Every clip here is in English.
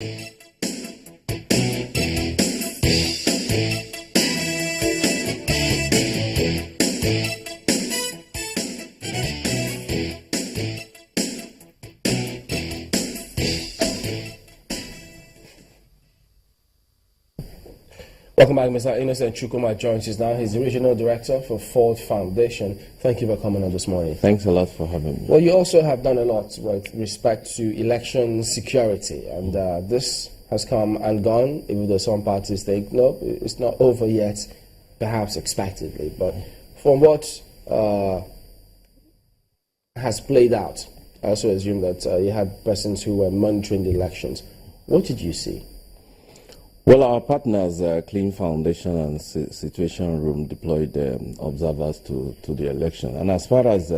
Welcome back, Mr. Innocent Chukuma joins us now. He's the Regional Director for Ford Foundation. Thank you for coming on this morning. Thanks a lot for having me. Well, you also have done a lot with respect to election security, and this has come and gone, even though some parties think, no, it's not over yet, perhaps expectedly. But from what has played out, I also assume that you had persons who were monitoring the elections. What did you see? Well, our partners, CLEEN Foundation and Situation Room, deployed observers to the election. And as far as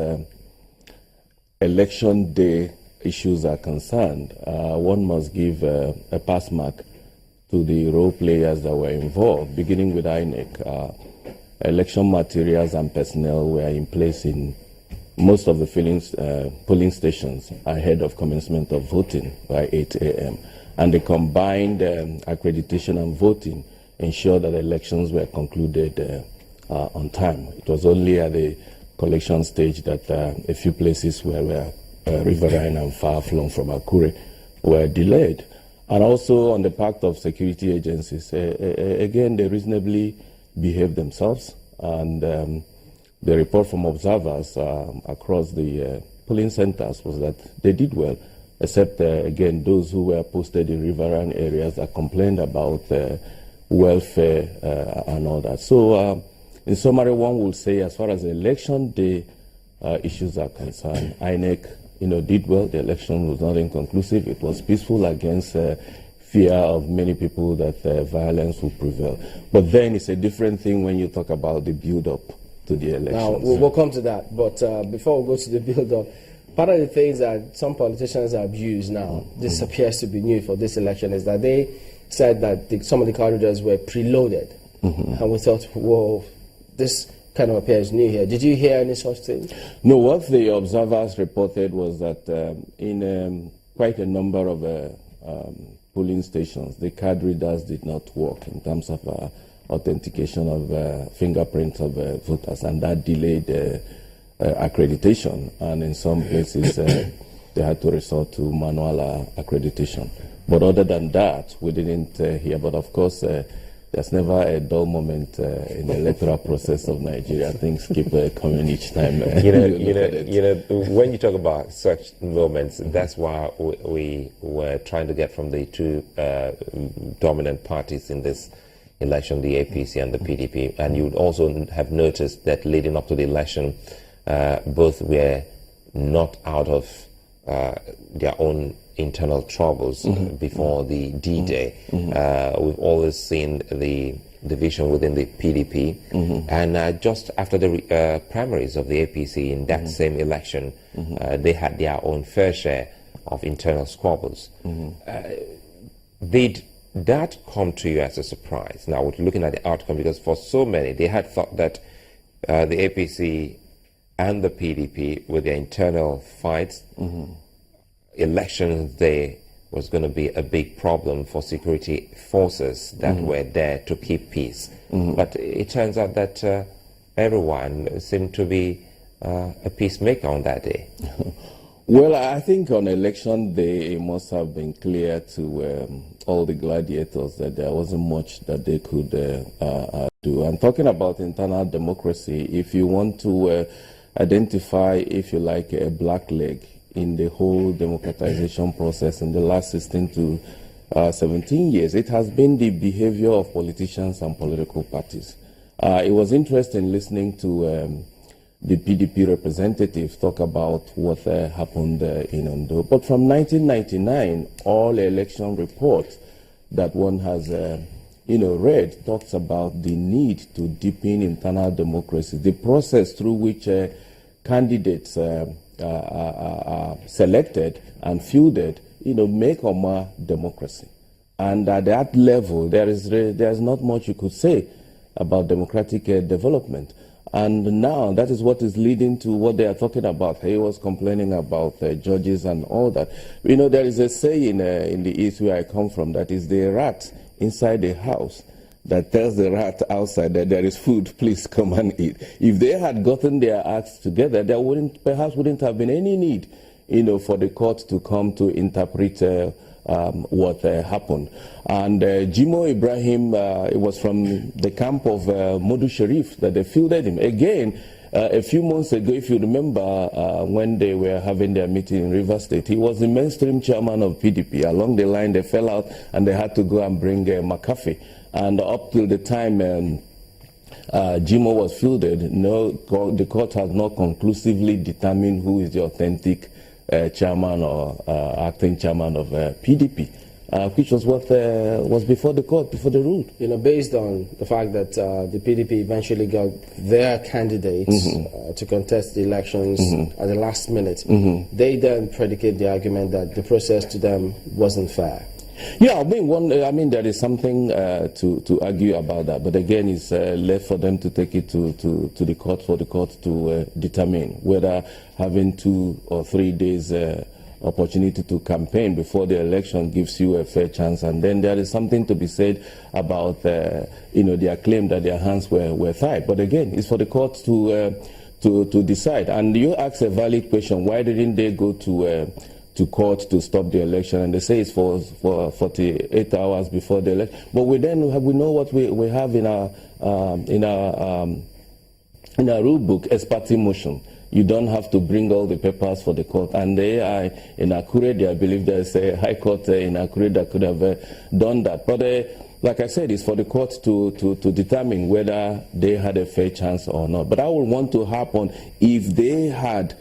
election day issues are concerned, one must give a pass mark to the role players that were involved, beginning with INEC. Election materials and personnel were in place in most of the polling stations ahead of commencement of voting by 8 a.m. And the combined accreditation and voting ensured that elections were concluded on time. It was only at the collection stage that a few places where riverine and far-flung from Akure were delayed. And also on the part of security agencies, again, they reasonably behaved themselves. And the report from observers across the polling centers was that they did well, except, again, those who were posted in riverine areas that complained about welfare and all that. So, in summary, one will say, as far as election day issues are concerned, INEC, did well. The election was not inconclusive. It was peaceful against fear of many people that violence would prevail. But then it's a different thing when you talk about the build-up to the elections. Now, we'll come to that. But before we go to the build-up, part of the things that some politicians have used now, this appears to be new for this election, is that they said that some of the corridors were preloaded. And we thought, whoa, this kind of appears new here. Did you hear any such thing? No, what the observers reported was that in quite a number of polling stations, the card readers did not work in terms of authentication of fingerprints of voters, and that delayed accreditation, and in some places they had to resort to manual accreditation. But other than that, we didn't hear. But of course, there's never a dull moment in the electoral process of Nigeria. Things keep coming each time. When you talk about such moments, that's why we were trying to get from the two dominant parties in this election, the APC and the PDP. And you would also have noticed that leading up to the election, both were not out of their own internal troubles before the D-Day. We've always seen the division within the PDP, and just after the primaries of the APC in that same election, they had their own fair share of internal squabbles. Did that come to you as a surprise? Now, we're looking at the outcome, because for so many, they had thought that the APC and the PDP, with their internal fights, elections day was going to be a big problem for security forces that were there to keep peace. But it turns out that everyone seemed to be a peacemaker on that day. Well, I think on election day, it must have been clear to all the gladiators that there wasn't much that they could do. And talking about internal democracy, if you want to identify, if you like, a black leg in the whole democratization process in the last 16 to 17 years, it has been the behavior of politicians and political parties. It was interesting listening to the PDP representative talk about what happened in Ondo. But from 1999, all election reports that one has read talks about the need to deepen internal democracy, the process through which candidates are selected and fielded, make or mar democracy. And at that level, there's not much you could say about democratic development. And now that is what is leading to what they are talking about. He was complaining about judges and all that. You know, there is a saying in the East where I come from that is the rat inside the house that tells the rat outside that there is food, please come and eat. If they had gotten their acts together, there perhaps wouldn't have been any need, you know, for the court to come to interpret what happened. And Jimo Ibrahim, it was from the camp of Modu Sharif that they fielded him. Again, a few months ago, if you remember, when they were having their meeting in Rivers State, he was the mainstream chairman of PDP. Along the line, they fell out and they had to go and bring McAfee. And up till the time Jimo was fielded, the court has not conclusively determined who is the authentic chairman or acting chairman of PDP, which was what was before the court, before the rule. You know, based on the fact that the PDP eventually got their candidates to contest the elections at the last minute, they then predicate the argument that the process to them wasn't fair. Yeah, I mean, there is something to argue about that, but again, it's left for them to take it to the court for the court to determine whether having 2 or 3 days opportunity to campaign before the election gives you a fair chance. And then there is something to be said about you know, their claim that their hands were tied. But again, it's for the court to decide. And you ask a valid question: why didn't they go to court to stop the election? And they say it's for 48 hours before the election. But we know what we have in our rule book, ex parte motion. You don't have to bring all the papers for the court, and they are inaccurate. I believe there's a high court inaccurate that could have done that. But like I said, it's for the court to determine whether they had a fair chance or not. But I would want to happen if they had,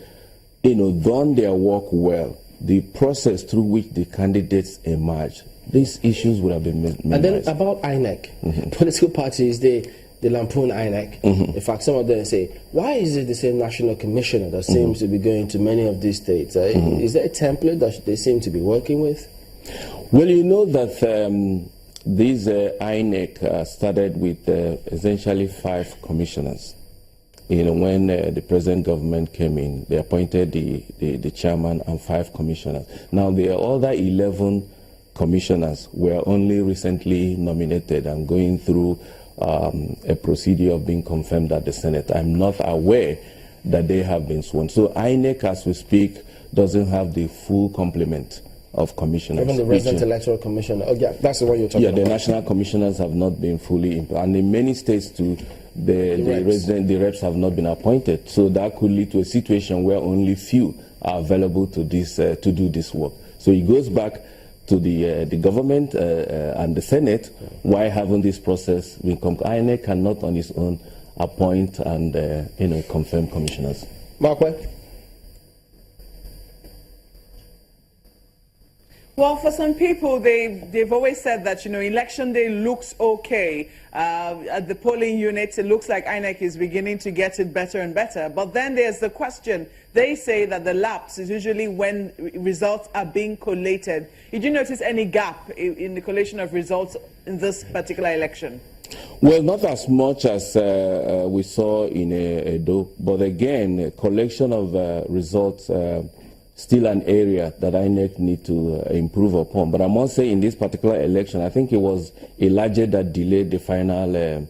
you know, done their work well. The process through which the candidates emerge, these issues would have been minimized. And then about INEC, political parties, they lampoon INEC. In fact, some of them say, why is it the same national commissioner that seems to be going to many of these states? Is there a template that they seem to be working with? Well, you know that these INEC started with essentially 5 commissioners. You know, when the present government came in, they appointed the chairman and 5 commissioners. Now, the other 11 commissioners were only recently nominated and going through a procedure of being confirmed at the Senate. I'm not aware that they have been sworn. So INEC, as we speak, doesn't have the full complement of commissioners. Even the resident electoral commissioner. Oh, yeah, that's the one you're talking about. Yeah, the national commissioners have not been fully, and in many states too, the reps have not been appointed. So that could lead to a situation where only few are available to do this work. So it goes back to the government and the Senate. Why haven't this process been INEC cannot on its own appoint and confirm commissioners. Markwell? Well, for some people, they've always said that, you know, election day looks okay. At the polling units, it looks like INEC is beginning to get it better and better. But then there's the question. They say that the lapse is usually when results are being collated. Did you notice any gap in the collation of results in this particular election? Well, not as much as we saw in Ondo, but again, collection of results still an area that INEC need to improve upon. But I must say in this particular election, I think it was Elijah that delayed the final and